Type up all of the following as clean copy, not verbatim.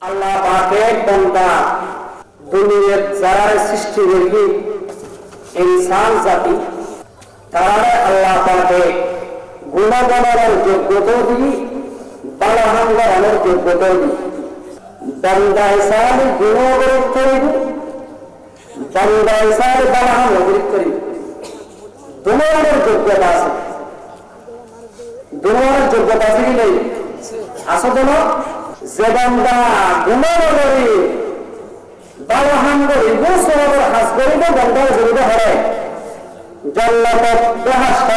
আল্লাহ পাকের বান্দা দুনিয়ার যারা সৃষ্টি করেছে ইনসান জাতি তারা আল্লাহ পাকে গুণাগুণের যোগ্যতা দিয়ে বালাহাঙ্গারের যোগ্যতা দিয়ে বান্দা হিসাবে গুণাগুণ করিব বান্দা হিসাবে বালাহাঙ্গার করিব দুনিয়ার যোগ্যতা আছে দুনিয়ার যোগ্যতা আছে কি নেই আসলে যে বান্দা গুণাগুণী বালাহাঙ্গার ইবুসরের হাস করিব বান্দার জড়িত হয় জান্নাত বেহেশত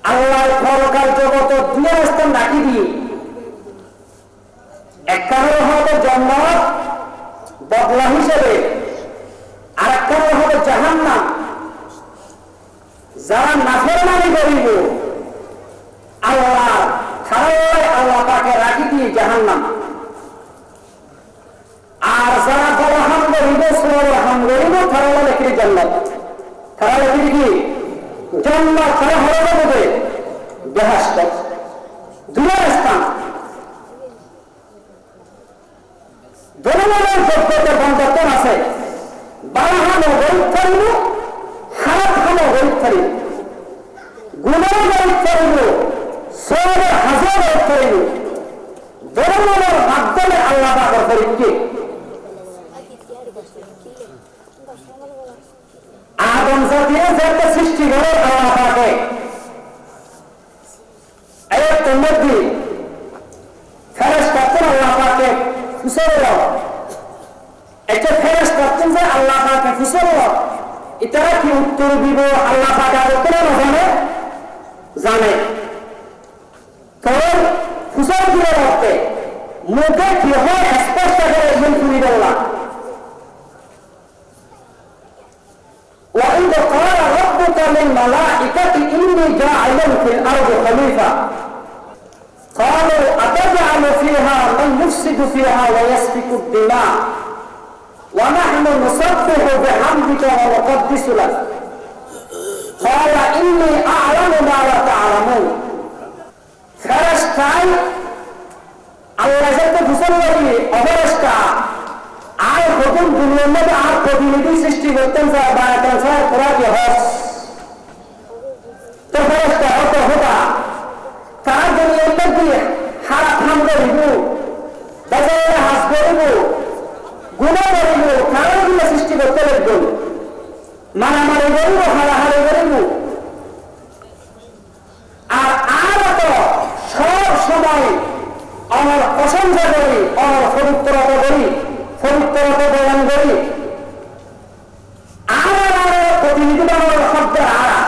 আল্লাহর পরকাল জগত দুই স্থান রাখি দিয়ে এক কারণ হবে জান্নাত বদলা হিসেবে আর এক কারণ হবে জাহান্নাম যারা নাফরমানি করিব আল্লাহ খারাপ আল্লাহ পাকে রাখি দিয়ে জাহান্নাম আর যারা বলাহাম করিব সুরহাম করিব তারা লেখি জান্নাত তারা লেখি কি জান্নাত তারা হয়ে যাবে বেহেশত দুই স্থান দুনিয়ার যোগ্যতা বন্ধন আছে বালাহাম গরিব করিব খারাপ হামো গরিব করিব গুনাহ গরিব করিব সওয়াবের হাজার গরিব করিব দুনিয়ার মাধ্যমে আল্লাহ পাকের করিব কি আদম জাতির যাতে সৃষ্টি করে আল্লাহ পাকে আয়াত মধ্যে ফেরেশতা আল্লাহ পাকে ফুসল এটা ফেরেশতা যে আল্লাহ পাকে ফুসল এটারা কি উত্তর দিব আল্লাহ পাক আর উত্তর না জানে তো ফুসল দিলে রাখতে মুখে কি হয় স্পষ্ট করে একজন শুনি বললাম وَإِذْ قَالَ رَبُّكَ لِلْمَلَائِكَةِ إِنِّي جَاعِلٌ فِي الْأَرْضِ خَلِيفَةً قَالُوا أَتَجْعَلُ فِيهَا مَن يُفْسِدُ فِيهَا وَيَسْفِكُ الدِّمَاءَ وَنَحْنُ نُسَبِّحُ بِحَمْدِكَ وَنُقَدِّسُ لَكَ قَالَ إِنِّي أَعْلَمُ مَا لَا تَعْلَمُونَ ফেরেশতা আল্লাহ যাতে ঘোষণা করে অবস্থা আর প্রথম দুনিয়ার মধ্যে আর প্রতিনিধি সৃষ্টি করতেন স্যার বানাতেন স্যার তোরা কি হস তো ফেরেশতা হত হতা তার দুনিয়ার মধ্যে খারাপ কাম করিব বাজারে হাস করিব গুনাহ করিব কারণগুলো সৃষ্টি করতে লাগবে মারামারি করিব হারাহারি করিব আর আর তো সব সময় আমার প্রশংসা করি আমার পবিত্রতা করি পবিত্রতা বয়ান করি আর প্রতিনিধি বানানোর শব্দের আড়া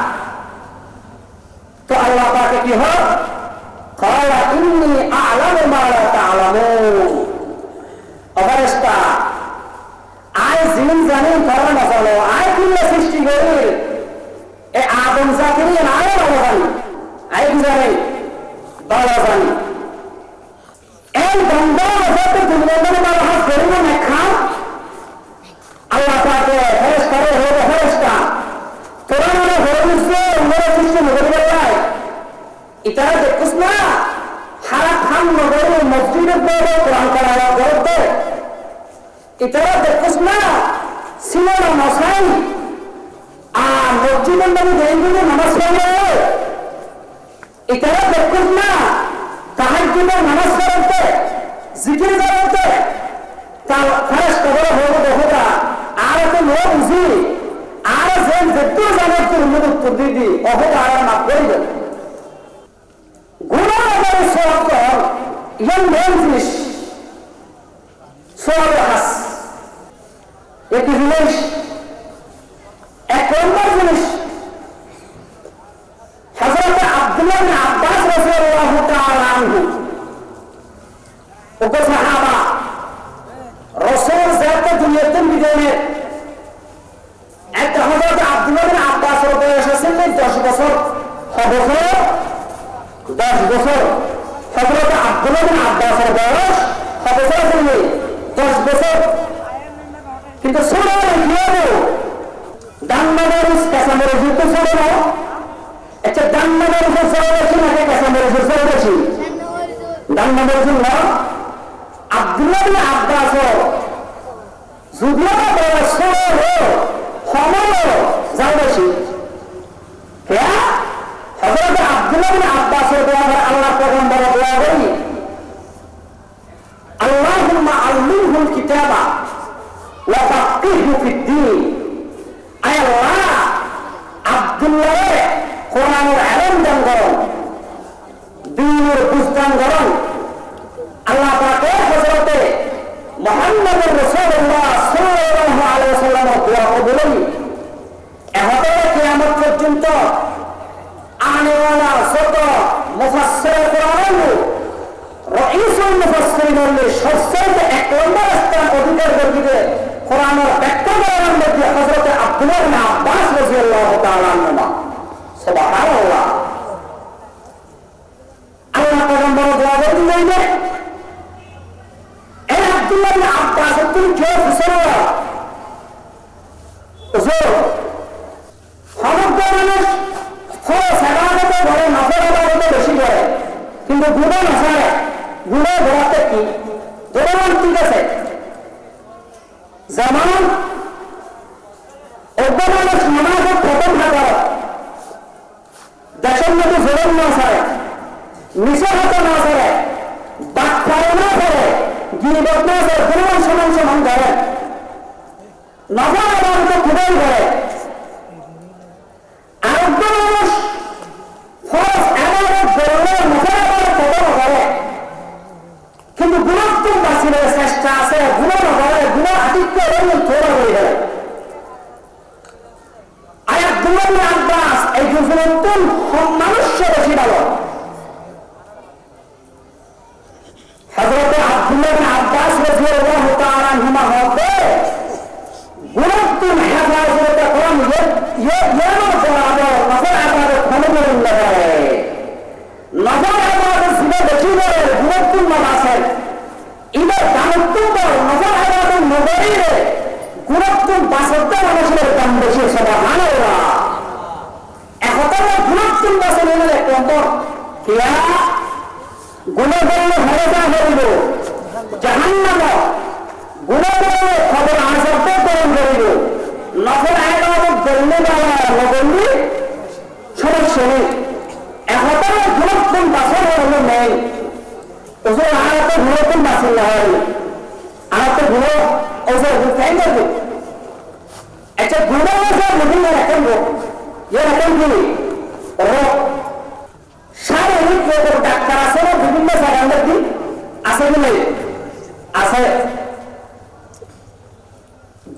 তো আল্লাহ পাকে কি হয় قال إني أعلم ما لا تعلمون অবস্থা আয় জিন জানেন তারা না জানো আয় কিল্লা সৃষ্টি করি এ আদম জাতির আয় জানি আয় কি জানে বাবা জানি এই বন্ধ হতে দুনিয়ার মধ্যে হাত ধরিব না খান আল্লাহ পাকে ফেরেশতা হয়ে ফেরেশতা তোরা মানে হয়ে গেছে ওরা সৃষ্টি নগরী বললাই এটা দেখছিস না খারাপ খান নগরী মসজিদের বড় কোরআন করা করতে এটা দেখছিস না সিনেমা মশাই আর মসজিদের মধ্যে দেখবি নামাজ পড়ে এটা দেখছিস না তাহাজ্জুদের নামাজ পড়তে জিকির করতে তার ফেরেশতা বড় হয়ে দেখা আর তো লোক বুঝি আর যে যেটু জানে তোর উত্তর দিদি অহত আর না করিবে গুনাহ করে সওয়াব ইয়ান মেন জিনিস সওয়াব হাস একই জিনিস এক নম্বর জিনিস হযরত আব্দুল্লাহ বিন আব্বাস রাদিয়াল্লাহু তাআলা আনহু ও সাহাবা রাসূল যাতে দুনিয়াতে বিদায় একটা হযরত আব্দুল্লাহ বিন আব্বাস এর বয়স ছিল 10 বছর হবে 10 বছর হযরত আব্দুল্লাহ বিন আব্বাস এর বয়স হবে 10 বছর কিন্তু সূরা ইয়াবু দান্নামের কাসামের যুদ্ধ ছিল না আচ্ছা দান্নামের উপর সওয়াল আছে নাকি কাসামের উপর সওয়াল আছে দান্নামের জন্য ইবনে আব্বাস যদিও বয়স সময় যাও বেশি হযরত আব্দুল্লাহ ইবনে আব্বাসের দোয়া হয় আল্লাহ পয়গম্বর দোয়া করি আল্লাহুম্মা আল্লিমহুল কিতাবা ওয়া ফাক্কিহহু ফিদ্দীন। আয় আল্লাহ আব্দুল্লাহকে কোরআনের ইলম দান করুন, দ্বীনের বুঝ দান করুন। আল্লাহ পাকের হযরতে মুহাম্মদুর রাসূলুল্লাহ সাল্লাল্লাহু আলাইহি ওয়াসাল্লামের দোয়া কবুল এখন কিয়ামত পর্যন্ত আনেওয়ালা যত মুফাসসির কোরআন রাইসুল মুফাসসিরিনের সবচেয়ে এক নম্বর স্থান অধিকার করবে কোরআনের ব্যাখ্যা করার মধ্যে হযরত আব্দুল্লাহ ইবনে আব্বাস রাদিয়াল্লাহু তাআলা আনহু। সুবহানাল্লাহ। আল্লাহ পয়গম্বর দোয়া করতে যাইবে এই আব্দুল্লাহ ইবনে আব্বাস তুমি কে ফুসরা ওজো সমগ্র মানুষ ফরজ ইবাদতে ধরে নফল ইবাদতে বেশি করে কিন্তু গুনাহ না ছাড়ে। গুনাহ ধরাতে কি যেমন ঠিক আছে যেমন একদম মানুষ নামাজের প্রথম ভাগ দেশের মধ্যে জোর না ছাড়ে, নিশা হাতে না ছাড়ে, বাক্যায় না ছাড়ে, গিরিবত না ছাড়ে, কোনো সমান সমান ধরে নফল ইবাদতে খুবই করে। আরেকজন মানুষ ফরজ ইবাদত করলে নফল ইবাদত প্রথম করে কিন্তু গুনাহ তো বাঁচিয়ে চেষ্টা আছে, গুনাহ না করে গুনাহ আতিক্য এবং থোড়া হয়ে গেলে আব্দুল্লাহ ইবনে আব্বাস এই দুজনতুন মানুষে বেশি ভালো। হযরত আব্দুল্লাহ ইবনে আব্বাস রাদিয়াল্লাহু তাআলা আনহুমা হতে গুনাহতুন হেফাজত কোরআন ইয়ানো পড়াবো নফল ইবাদত খননের লাগে নফল ইবাদত সুবে বেশি করে গুনাহতুন নামাজে ইবার দানতুন নফল ইবাদত নগরীরে গুনাহতুন বাসতে মানুষের দাম বেশি। সুবহানাল্লাহ। এখন গুনাহতুন বাসে নিলে কোন কিয়া গুনাহ করলে হরজা হইব জাহান্নাম, গুনাহ করলে খবর আযাবতে করণ করিব। নফল ইবাদত করলে বাবা নগরী সমস্যা নেই। এখন গুনাহতুন বাসে হলো নেই ওজো আয়াতে গুনাহতুন বাসে না হয় আয়াতে গুনাহ ওজো ফাইন করবে। আচ্ছা গুনাহ আছে বিভিন্ন রকম ये रकम की শারীরিক রোগের ডাক্তার আছে না বিভিন্ন জায়গার মধ্যে আছে কি নেই আছে।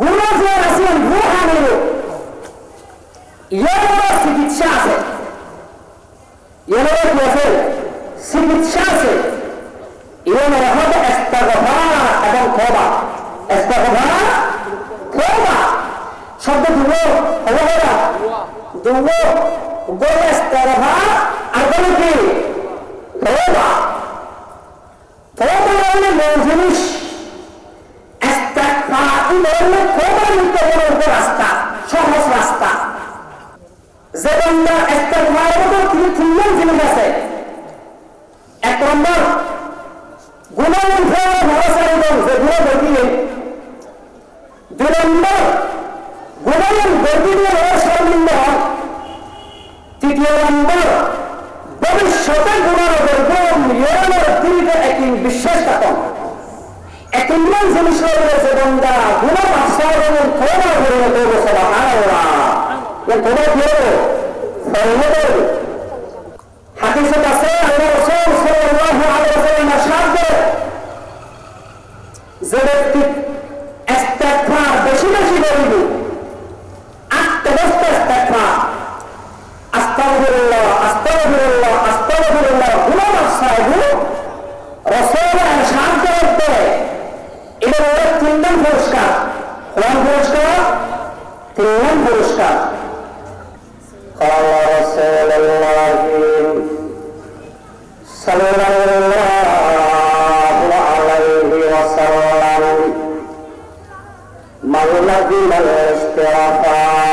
গুনাহ যে আছে গুনাহের এর চিকিৎসা আছে, এর কি আছে চিকিৎসা আছে। এর হলো ইস্তিগফার এবং তওবা। ইস্তিগফার তওবা শব্দ দুটো হলো না দুটো গোলে ইস্তিগফার আর বলে কি তওবা। তওবা হলো মূল জিনিস। ইস্তিগফার হলো তওবার মধ্যে রাস্তা, সহজ রাস্তা। যে বান্দা ইস্তিগফারের মধ্যে তিনজন জিনিস আছে। এক নম্বর গুনাহ ফেলে ভরসা এবং যে গুনাহ বর্তিয়ে। দুই নম্বর গুনাহের বর্তিয়ে শর্মিন্দ হন। তৃতীয় নম্বর ভবিষ্যতে গুনাহ করবো এর দীর্ঘ একদিন বিশ্বাস রাখুন। এক তিনজন জিনিস রয়েছে বান্দা গুনাহ আশ্রয় এবং তওবা করে করবো। সুবহানাল্লাহ। এ তওবা করবো ফরজ হাদিসে আছে আল্লাহ রাসূল সাল্লাল্লাহু আলাইহি ওয়াসাল্লাম ইরশাদ করেন যে ব্যক্তি ইস্তিগফার বেশি বেশি করবে আত্মবস্ত ইস্তিগফার আস্তাগফিরুল্লাহ আস্তাগফিরুল্লাহ আস্তাগফিরুল্লাহ গুনাহ সাহেব রাসূল ইরশাদ করেন এর তিনজন পুরস্কার। কোন পুরস্কার? তিনজন পুরস্কার। قال رسول الله صلى الله عليه وسلم من لزم الاستغفار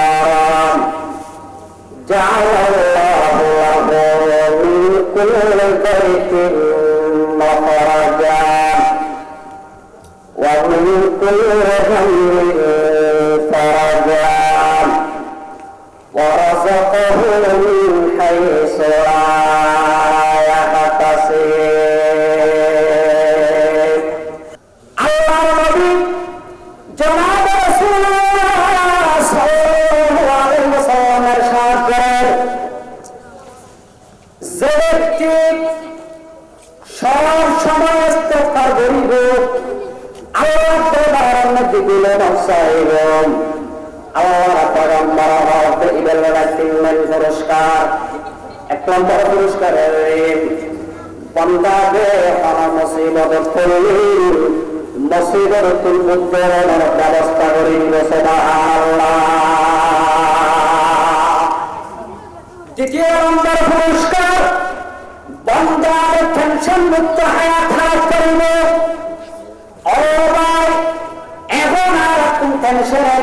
جعل الله له من كل ضيق مخرجا فرجا ورزقه من حيث لا يحتسب আল্লাহর নবী জনাব রাসূলুল্লাহ সাল্লাল্লাহু আলাইহি ওয়াসাল্লামের সাথে যে ব্যক্তি সব সময় ইস্তেগফার করিব আল্লাহ দরবারের মধ্যে দিলেন সাইব আল্লাহর পয়গম্বর হতে ইবেলা তিনজন পুরস্কার এক নম্বর পুরস্কার বান্দাকে কোন মুসিবত পড়লে মুসিবতের উদ্ধারের ব্যবস্থা করিব সুবহানাল্লাহ। দ্বিতীয় নম্বর পুরস্কার বান্দার টেনশন মুক্ত হায়াত হারাত করিব। এখন আর কোন টেনশন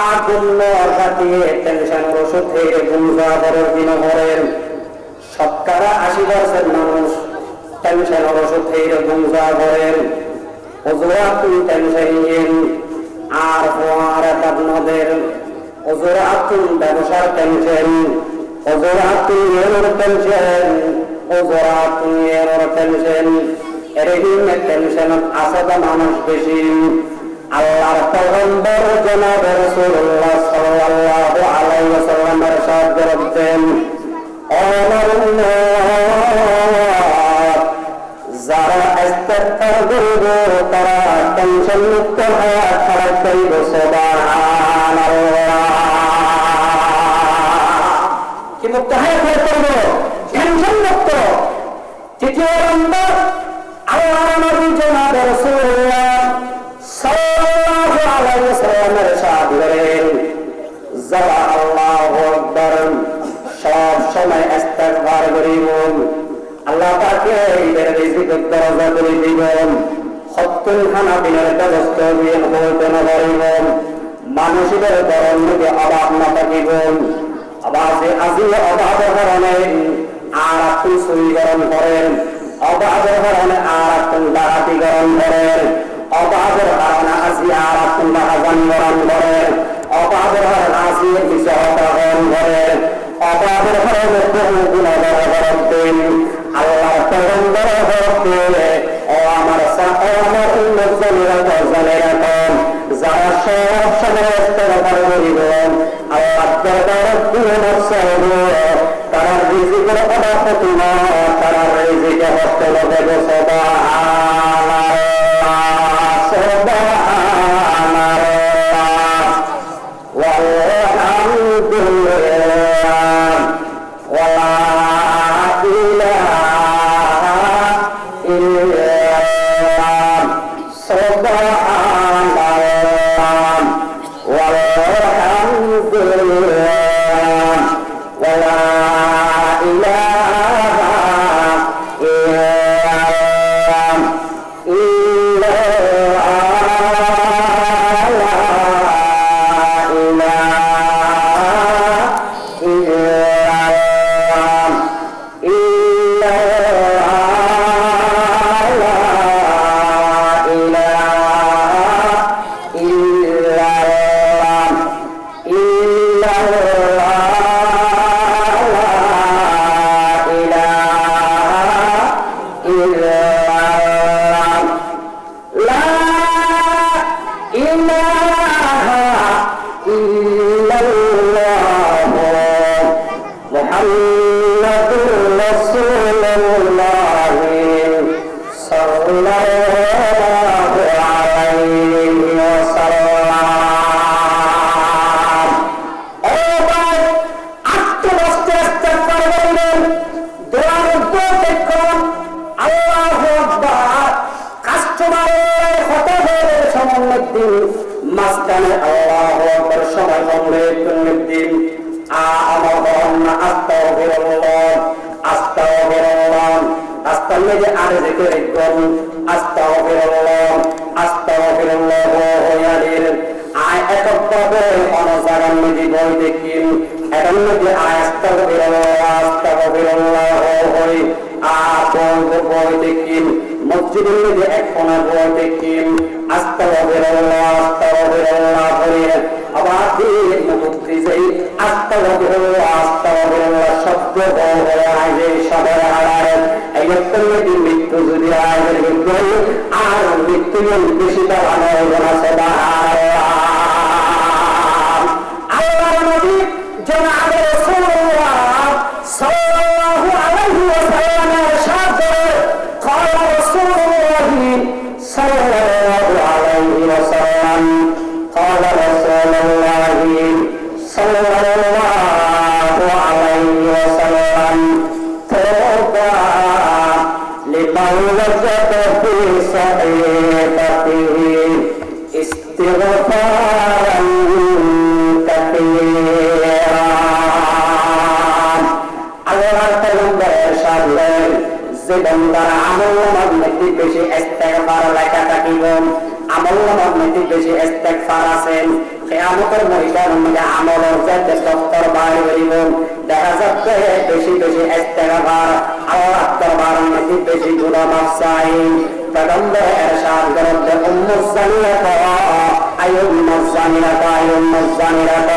আগুন দিয়ে টেনশনের ওষুধ থেকে গুমরা করার দিন করেন 80% মানুষ টেনশনের ওষুধ থেকে গুমরা করেন। হুজুরাত টেনশন নিয়েন আর ফোয়ার আপনাদের হুজুরাত ব্যবসার টেনশন হুজুরাত নিয়ের টেনশন হুজুরাত নিয়ের টেনশন এরকম টেনশন আছে তো মানুষ বেশি। আল্লাহর পয়গম্বর জনাব রাসূলুল্লাহ সাল্লাল্লাহু আলাইহি ওয়াসাল্লাম ইরশাদ করেন যারা ইস্তেগফার করবে তারা টেনশন মুক্ত হায়াত হারাত করিব সুবহানাল্লাহ। কি মুক্ত হায়াত করব টেনশন মুক্ত। তৃতীয় নম্বর আল্লাহর নবী জনাব রাসূলুল্লাহ সাল্লাল্লাহু আলাইহি ওয়াসাল্লাম ইরশাদ করেন যারা আল্লাহু আকবার সব সময় ইস্তেগফার করিব আল্লাহ তাকে এর রিজিকের দরজা করে দিবেন। সত্তর খানা দিনের ব্যবস্থা দিয়ে হইতে না পারিব মানুষের গরম থেকে অভাব না থাকিব। আবার যে আজি অভাবের কারণে আর আপনি চুরি গরম করেন অভাবের কারণে আর আপনি ডাকাতি গরম করেন অভাবের কারণে আজি আর আপনি বাগান গরম করেন অভাবের কারণে আজি কিছু গরম করেন অভাবের কারণে বহু গুণাগার গরম দেন। আল্লাহর পয়গম্বর হতে ও আমার উম্মতরা জানে রাখুন যারা সব সময় ইস্তেগফার করিব আল্লাহ দরবারে গুনাহ চাইব তারা রিজিকের অভাব হবে না তারা রিজিকে হস্তে দেব সুবহানাল্লাহ সুবহানাল্লাহ ওয়ালহামদুলিল্লাহ ওয়ালা মাঝখানে আল্লাহু আকবার সবাই বলবে দিন আস্তাগফিরুল্লাহ আস্তাগফিরুল্লাহ আস্তাগফিরুল্লাহ যে আরে জিকির করুন আস্তাগফিরুল্লাহ আস্তাগফিরুল্লাহ ওয়ালিল আয় একভাবে অনুসারণ নিদি বই দেখিন এখন যে আস্তাগফিরুল্লাহ আস্তাগফিরুল্লাহ হই বই দেখিন মসজিদের মধ্যে এক কোণা বল দেখি আস্তাগফিরুল্লাহ আস্তাগফিরুল্লাহ বলে আবার দিন মুক্তি যাই আস্তাগফিরুল্লাহ শব্দ বলে আইবে সবার হারায় এই একটা মৃত্যু যদি আইবে আর মৃত্যু বেশি দাঁড়ানো হবে না সুবহানাল্লাহ। আল্লাহর নবী জনাব রাসূলুল্লাহ সাল্লাল্লাহু আলাইহি ওয়াসাল্লাম ইরশাদ করে قال رسول الله صلى الله عليه وسلم قال رسول الله صلى الله عليه وسلم توبى لمن وجد في صحيفته استغفارا كثيرا আল্লাহর পয়গম্বর ইরশাদ করেন যে বান্দার আমলনামার মধ্যে বেশি ইস্তেগফার লেখা থাকিব আমলনামার মধ্যে বেশি ইস্তেগফার আছেন কিয়ামতের ময়দানের মধ্যে আমলের যে দফতর বাইরে হইব দেখা যাবে বেশি বেশি ইস্তেগফার আল্লাহর দরবারের মধ্যে বেশি গুনাহ মাফ চাই। পয়গম্বর ইরশাদ করেন উম্মুজ জানিয়াত আইয়ুম্মুজ জানিয়াত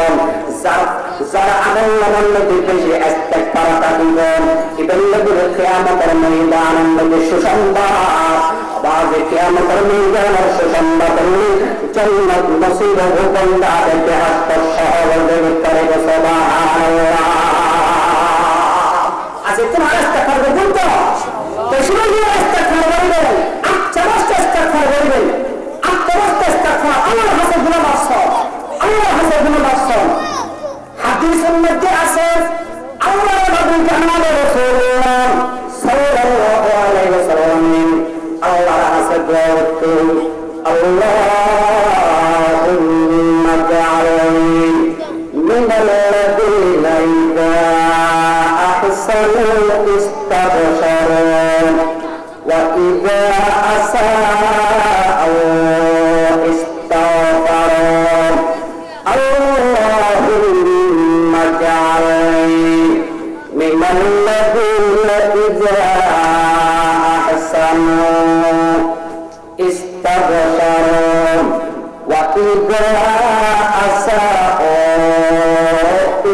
যারা আমলনামার মধ্যে বেশি ইস্তেগফার থাকিব ইবেল্লাগুলো কিয়ামতের ময়দানের মধ্যে সুসংবাদ আবার কিয়ামতের ময়দানের সুসংবাদ জান্নাত নসিব হুকুম দাতে হাত সহজে করে সুবহানাল্লাহ। আজ তোমার ইস্তেগফার করবেন তো শুনুন ইস্তেগফার করবেন আচ্ছা ইস্তেগফার করবেন আচ্ছা ইস্তেগফার আল্লাহর কাছে গুনাহ মাফ আল্লাহর কাছে গুনাহ মাফ হাদিসের মধ্যে আছে আল্লাহর নবী জনাব রাসূলুল্লাহ সাল্লাল্লাহু আলাইহি ওয়াসাল্লাম আল্লাহর কাছে দোয়া করতেন আল্লাহুম্মা জাআলনি মিনাল্লাযীনা ইযা আহসানু ইস্তাবশারু ওয়া ইযা আসাউ ইস্তাগফারু আল্লাহুম্মা জাআলনি মিনাল্লাযীনা ইযা আহসানু ইস্তাগফারু ওয়া ইযা আসাউ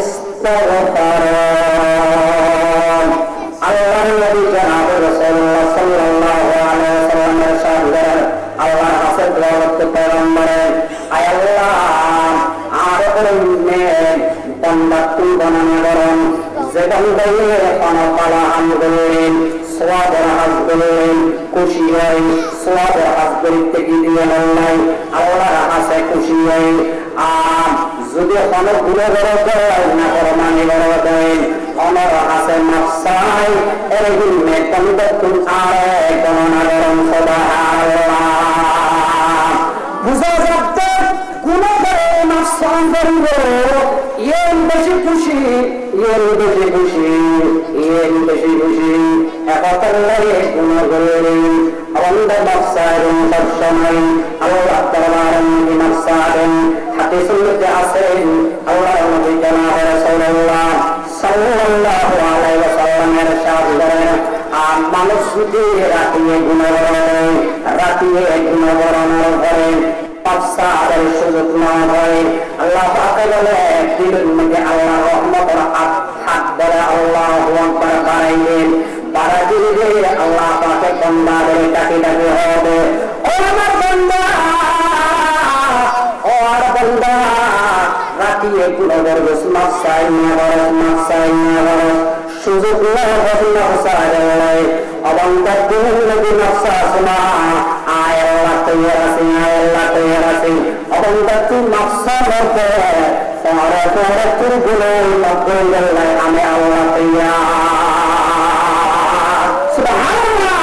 ইস্তাগফারু। আল্লাহর নবী জনাব রাসূলুল্লাহ সাল্লাল্লাহু আলাইহি ওয়াসাল্লাম ইরশাদ করেন আল্লাহর কাছে দোয়া করতে পয়গম্বর আয় আল্লাহ আর উম্মেত বান্দা তুই বানানো গরম যে বান্দায়ে অনপালা আমগুলেন সওয়াবের হাজগুলেন খুশি হয় সওয়াবের হাজগুলি থেকে দিয়ে আল্লাহ আল্লাহর কাছে খুশি হয় আর যদি কোনো গুনাহ করে না করে মানে দেন আমার কাছে মাফ চাই এরকম মেকানিজম তুমি আর গণনা করুন সুবহানাল্লাহ। বুঝা যাচ্ছে গুনাহ করে মাফ চাই করিব এর বেশি খুশি একতাল্লাহ গুনাহ করে আমাদের মাফ চাই সব সময় আল্লাহ তাআলার মাফ চাই। হাদিসের মধ্যে আছে আল্লাহর নবী জনাব রাসূলুল্লাহ সাল্লাল্লাহু আলাইহি ওয়াসাল্লাম ইরশাদ করেন মানুষ যদি রাতে গুনাহ করে পাপসারের সুযোগ না হয় আল্লাহ পাক বলে দিলের মধ্যে আল্লাহ রহমতের হাত ধরে আল্লাহু আকবার বাড়াইলেন বাড়া দিলে আল্লাহ পাকের বান্দাদের ডাকে ডাকে হবে ও আমার বান্দা রাতে গুনাহ করবে মাফ চাই না সুযোগ না হয় অবন্তা দিন নবী নফসা শোনা আয় আল্লাহ তৈয়ার আছে অবন্তা তুই নফসা করতে পরে তোর গুলো নকল আমি আল্লাহ তৈয়ার সুবহানাল্লাহ।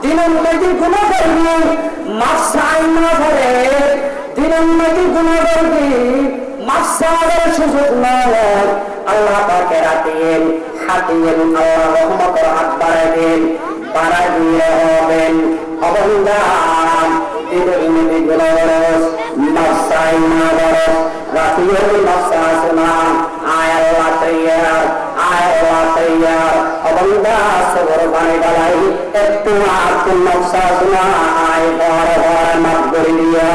দিনের মধ্যে গুনাহ করবি মাফ চাই না করে দিনের মধ্যে গুনাহ করবি মাফ চাওয়ার সুযোগ না আল্লাহ পাকের হাতিয়েন আল্লাহ রহমতের হাত বাড়াই দিয়ে হবেন অবন্দান দিনের মধ্যে গুনাহ মাফ চাই না করে রাতিয়ে মাফ চাওয়া না আয় আল্লাহ তৈয়ার অবন্দা সবর বানাই একটু আকুল নকশা আই বড় বড় মাত করে দিয়া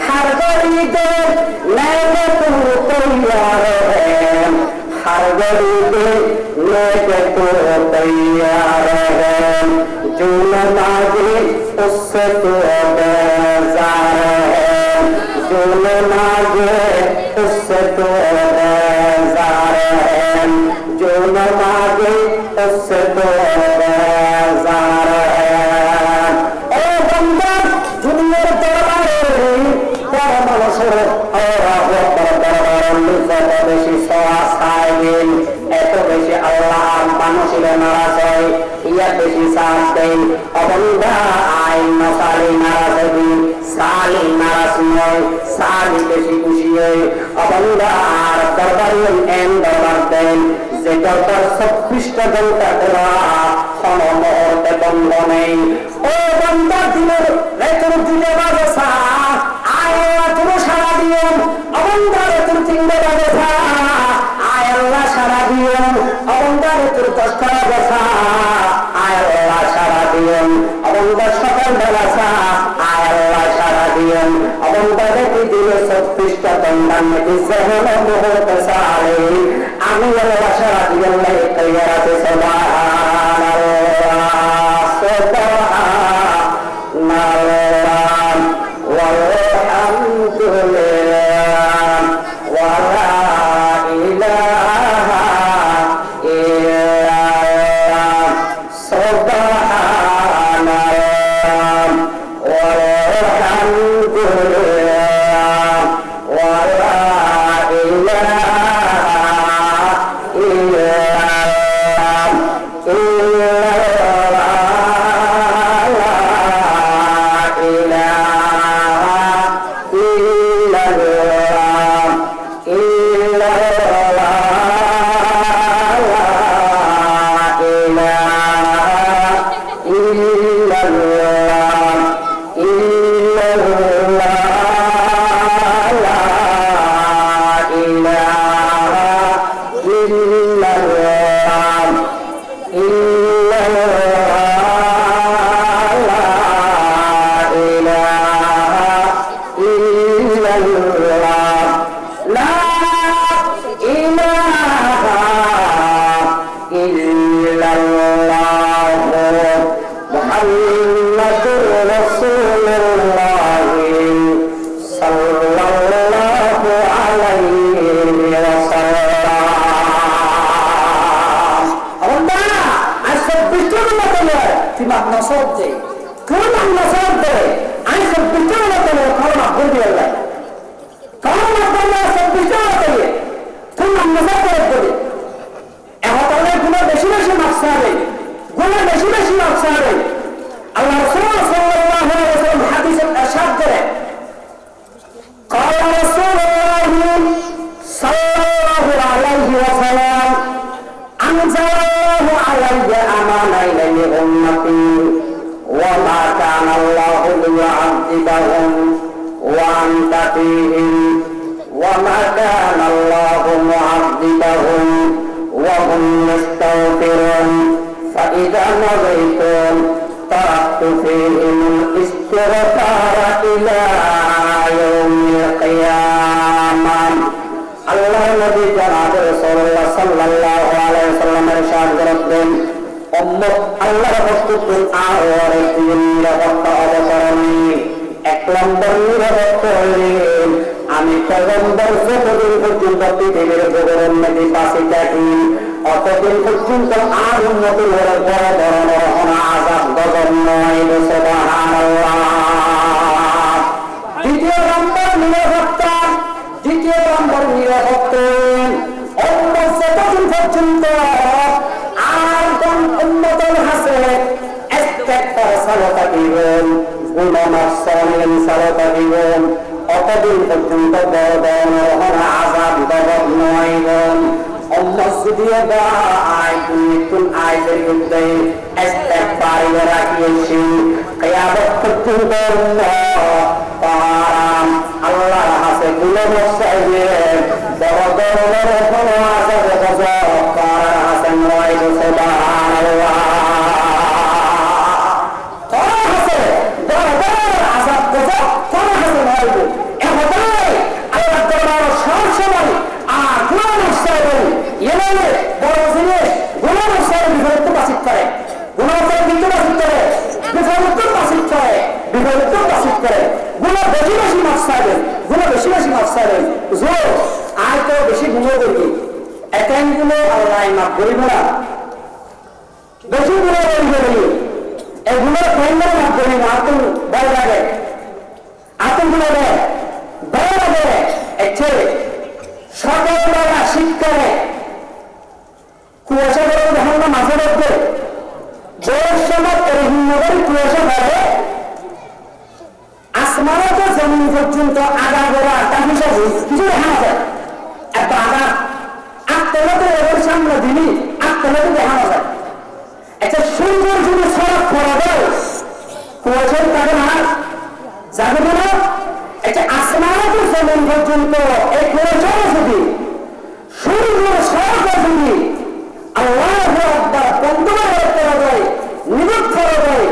हर घड़ी दे लेके तू तैयार है हर घड़ी दे लेके तू तैयार है जो न मांगे उससे तू बेजार है जो न मांगे उससे तू बेजार है जो न मांगे उससे तू बेजार है ओ बंदा दुनिया दरबारे এত বেশি আল্লাহ মানুষের নারাজ হয় ইয়া বেশি সাথ দেয় অবন্ধা আইন নসালি নারাজ হবি সালি নারাজ নয় সালি বেশি খুশি হয় অবন্ধা আর দরবারি এন দরবার দেন যে দরবার 26টা ঘন্টা খোলা কোনো মুহূর্তে বন্ধ নেই ও বন্ধা দিনের রেতুর দিনে বাজে সা আল্লাহ তুমি সারা দিও অবন্ধারে তোর 3 বাজে সা আয় আল্লাহ সারা দিও অবন্ধারে তোর 10টা বাজে সা আয় আল্লাহ সারা দিও অবন্ধার সকাল বেলা সা আয় আল্লাহ সারা দিও অবন্ধারে কি দিলে 26টা দণ্ডান দিছে হলো মুহূর্ত সালে আমি আল্লাহ সারা দিও লাই তৈয়ার আছে সুবহানাল্লাহ সুবহানাল্লাহ walhamdulillah wala ilaha illallah subhanallah walhamdulillah wala ilaha illallah অতদিন পর্যন্ত বড় বড় আযাব গজব নয় মসজিদে আয় তুমি আয়ের মধ্যে ইস্তেগফার রাখিয়েছি কিয়ামত পর্যন্ত পারাম আল্লাহর কাছে গুলো মসাইয়ে বড় বড় আযাব গজব পারাম নয় সুবহানাল্লাহ করে গুলো বেশি বেশি মাফ চাইবেন, গুলো বেশি বেশি মাফ চাইবেন। জোর আয় তো বেশি গুলো করবি, একাইন গুলো আল্লাহ মাফ করিব না, বেশি গুলো করিব, এগুলো কেন্দ্র মাফ করিব। আতুন ভয় লাগে, আতুন গুলো ভয় লাগে। এছে সকালবেলা শীতকালে কুয়াশা করে যখন না মাঝে মধ্যে জোর সময় হিমনগরী কুয়াশা ধরে আসমানে তো জমিন পর্যন্ত আগা গোড়া তাকে সব কিছু দেখা যায়। এত আগা আত্মলতে এবার সামনে দিনই আত্মলতে দেখানো যায়। একটা সুন্দর যদি সড়ক করা যায় কুয়াশার তাকে না যাবে না। একটা আসমানে তো জমিন পর্যন্ত এই কুয়াশাও যদি সুন্দর সড়ক যদি আল্লাহ আকবার বন্ধুবান্ধব করা যায়, নিযুক্ত করা যায়,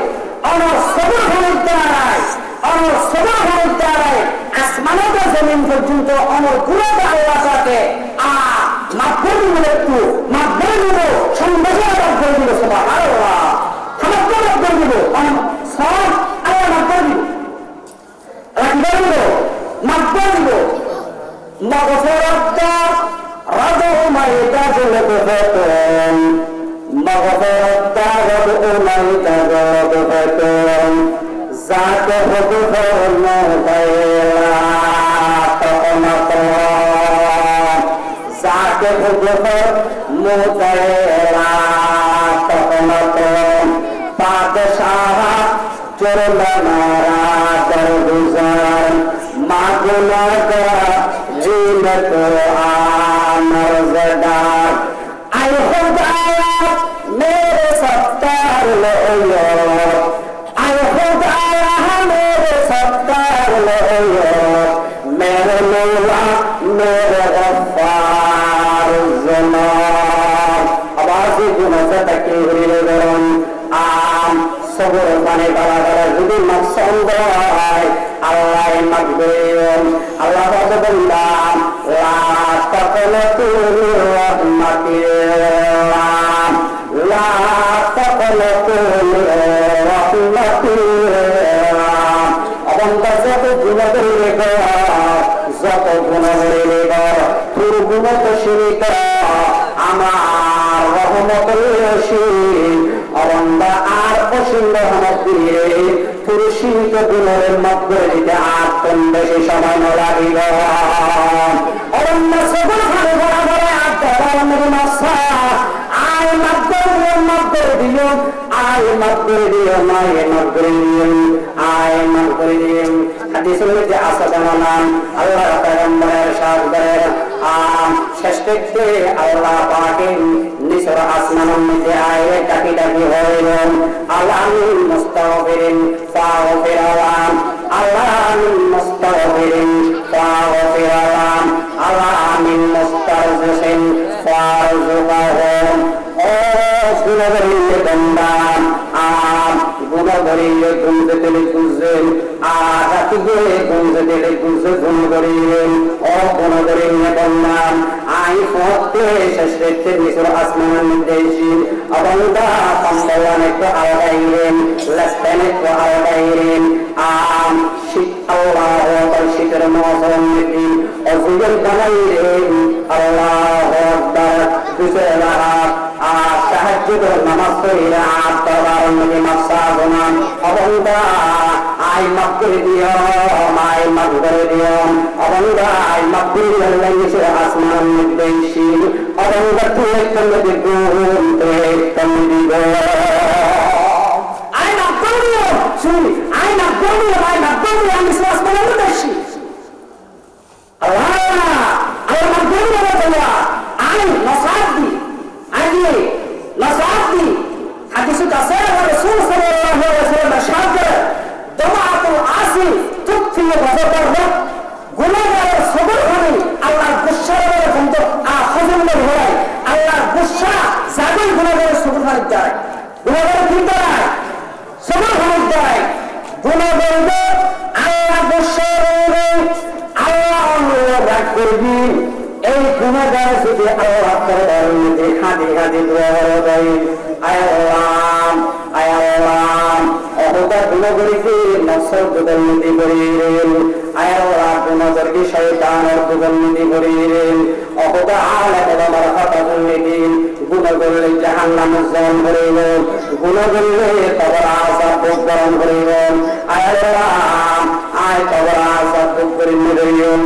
আমার সবর ভাবের দ্বারায়, আমার সবর ভাবের দ্বারায় আসমানত জমিন পর্যন্ত আমার গুণাটা আল্লাহ তাকে মাফ করে দিব, একটু মাফ করে দিব, সন্দেশে মাফ করে দিব। সবাই আল্লাহ আমাকে মাফ করে দিব, সব আল্লাহ মাফ করে দিব, মাফ করে দিব। মগফরত রাজু মাইতা জলবতন, মগফরত রাজু মাইতা জলবতন, যাকে হবু ফরম গায়লা তকমত, যাকে হবু ফরম গায়লা তকমত, বাদশাহ চরমারা দরগুজার মাগুনাগা জিনত আমরজদার। আই খুদায়া মেরে সত্তার লইও, আই খুদায়া মেরে সত্তার লইও, মেরে মৌলা মেরে গফফার জমান। আওয়াজ গুনাজা তাকে হইলে গরম সবর মানে গালা গালা যদি মাকসন্দ হয় আল্লাহ মাফ করেন। আল্লাহ বললাম লা তাকনাতু মির রাহমাতিল্লাহ, লা তাকনাতু মির রাহমাতিল্লাহ। অবন্ধা যত গুনাহ করিলে যত গুনাহ করিলে তোর গুনাহ তো শিরিক আমার রহমতের রশিদ অবন্ধা আর অসীম রহমত দিয়ে পুরুষিত গুণের মধ্যে দিতে আর কোন বেশি সময় লাগিব। অবন্ধ সকল খালি বলা বলে আর ধরার মাসা আয় মাফ করে দিও, আয় মাফ করে দিও, মায়ে মাফ করে দিও, আয় মাফ করে দিও। হাদিসের মধ্যে আছে জানালাম আল্লাহ পয়গম্বরের সাথে শেষ থেকে আল্লাহ পাকের নিচের আসমানের মধ্যে আয় ডাকি ডাকি হইল আলামিন মুস্তাগফিরিন ফাগফিরালাম, আলামিন মুস্তাগফিরিন ফাগফিরালাম, আলামিন মুস্তাগফিরিন ফারজুকাহুম। ও গুণগরিয়ে বান্দা গুণগরিয়ে গুনতে তেলে গুনছেন রাতি গিয়ে গুনতে তেলে গুনছে গুণগরিয়ে। ও গুণগরিয়ে বান্দা আই ফতে শেষ রেখে নিচের আসমানের মধ্যে এসে অবন্ধা কম্বলান একটু আলাদাইলেন, লেফটেন একটু আলাদাইলেন। শীত আল্লাহ শীতের মৌসুম দিন অজুগের বানাইলেন আল্লাহ আকবার। দুসরে রাত সাহায্য নামাজ পড়িলে আর দরবার মধ্যে মাফসা গোনা অবন্ধা আই মাফ করে দিও, আই মাফ করে দিও অবন্ধা, আই মাফ করে দিও। নিচের আসমানের মধ্যে এসে অবন্ধা তুই একটা মধ্যে গুণ তুই একটা দিব, আই মাফ করে দিও। শুনি আই মাফ করে দিও, আই মাফ করে দিও। আমি আসমানের মধ্যে এসে আল্লাহ আল্লাহ মাফ করে দিও তোমরা আই নসাদ দি আগে নসাদ দি। হাদিসে কাছে রাসূল সাল্লাল্লাহু আলাইহি ওয়াসাল্লাম শাহাদাত দমাআতুল আসি তুফি গজবার রব গুনাহগারের সবর করে আল্লাহর গুসা করে বন্ধ হজম হয়। আল্লাহর গুসা যাবে গুনাহগারের সবর করে যায়, গুনাহগারের কি যায় সবর হয়ে যায়। গুনাহগার আল্লাহ গুসা করে আল্লাহ রাগ করবি। এই গুনাহগার যদি আল্লাহ দরবারে মধ্যে হাঁটি হাঁটি দোয়া করে দেয় আয় আল্লাহ আয় আল্লাহ অহদার গুণ করেছি নফসের দুর্নীতি করিলেন আয় আল্লাহ গুণ করি শয়তানের দুর্নীতি করিলেন অপদা আলে তোমার কথা দুর্নীতি গুণ করলে জাহান্নামের জন করিব গুণ করলে তোমার আযাব ভোগ করণ করিব আয় আল্লাহ আয় তোমার আযাব ভোগ করি নিবেন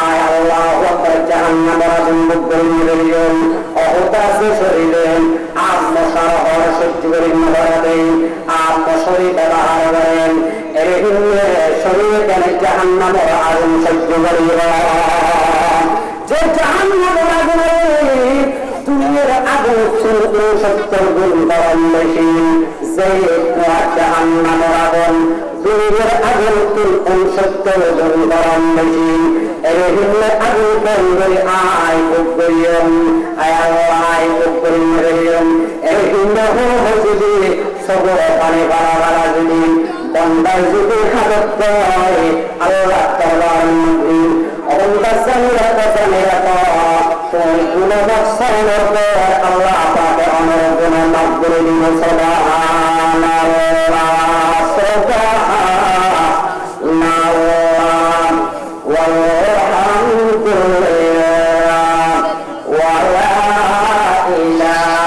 আয় আল্লাহ ওয়াক্কার জাহান্নামের আগুন ভোগ করি নিবেন অপদা সে শরীরেন আত্মসার হওয়ার সহ্য করি নবরাতে আত্মশরী ব্যবহার করেন এর শরীরে কেন জাহান্নামের আগুন সহ্য করিব যে জাহান্নামের আগুনে দুনিয়ার আগুন 70 গুণ গরম বেশি যে জাহান্নামের আগুন দুনিয়ার আগুন 70 গুণ গরম বেশি এর আগুন করে আয় ভোগ করিয়ম আয় আল্লাহ আয় ভোগ করি মরিয়ম এর যদি সবর পানি বাড়া যদি বন্দার যদি হাজত হয় আল্লাহ তাআলার নবী অবন্দা সাল্লাল্লাহু তুমি গুণ বর্ষণের পর আল্লাহ পাকে আমার গুণ মাফ করে দিন সুবহানাল্লাহ সুবহানাল্লাহ ওয়ালহামদুলিল্লাহ ওয়া লা ইলাহা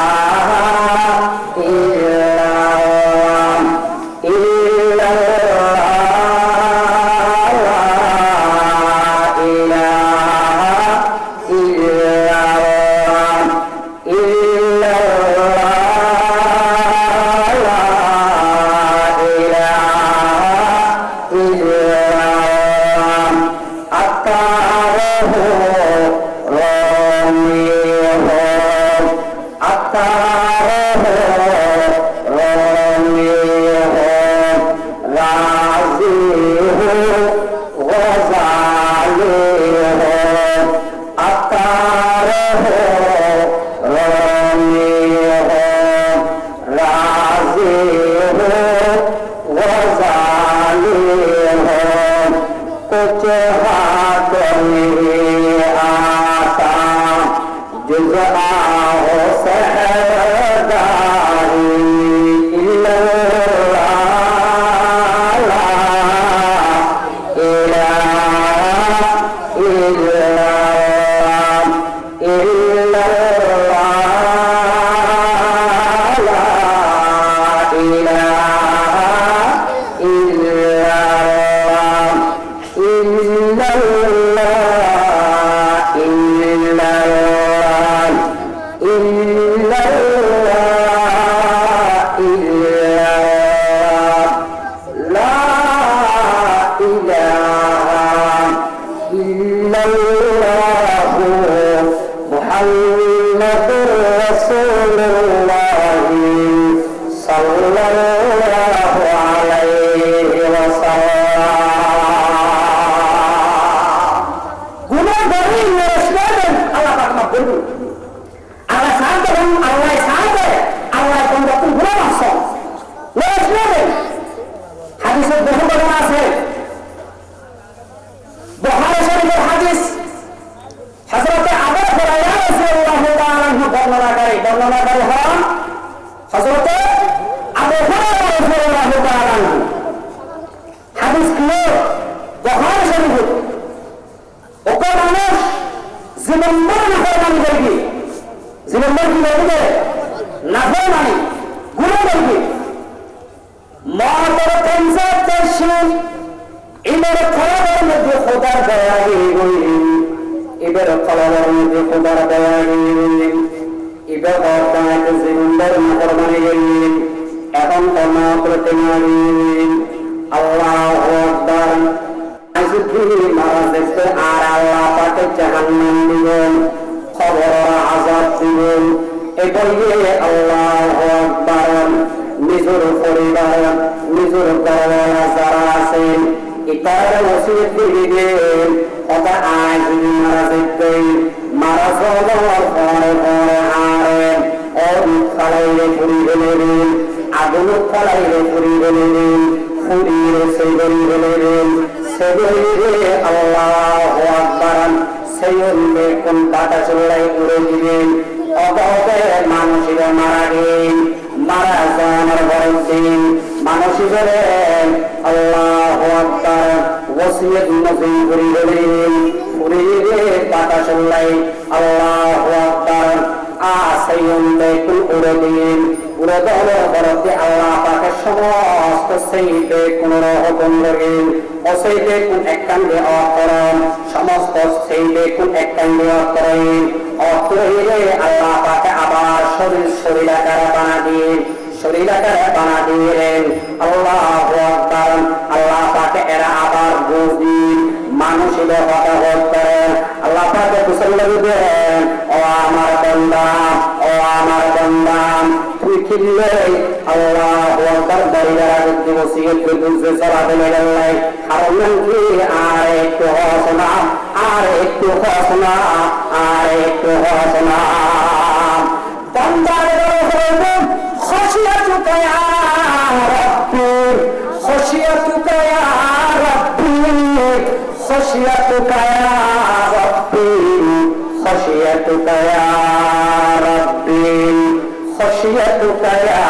মানুষের আল্লাহু আকবার ওসিয়ত নবী করিলেন ফুরিয়ে বাতাস লাই আল্লাহু আকবার আসিয়ুন বেকুল উরদিন উরদল বরতে আল্লাহ পাকের সমস্ত সেইবে কোন রকম করেন অসইবে কোন এককান্দে অকরণ সমস্ত সেইবে কোন এককান্দে অকরেন অকরে আল্লাহ পাকে আবার শরীর আকারে বানা দিয়ে শরীর আকারে বানা দিলেন আল্লাহু আকবার আল্লাহ পাকে এরা আবার বুঝিন মানুষের কথা করেন আল্লাহ পাকে কুশল দেন ও আমার বান্দা ও আমার বান্দা তুই কিনলে আল্লাহু আকবার দাঁড়িয়ে রাখতে ওসিয়ত করতে চলাতে লাগলেন হারমান কি আর একটু হসনা আর একটু হসনা আর একটু হসনা বান্দার خشيتك يا ربي خشيتك يا ربي خشيتك يا ربي خشيتك يا ربي خشيتك يا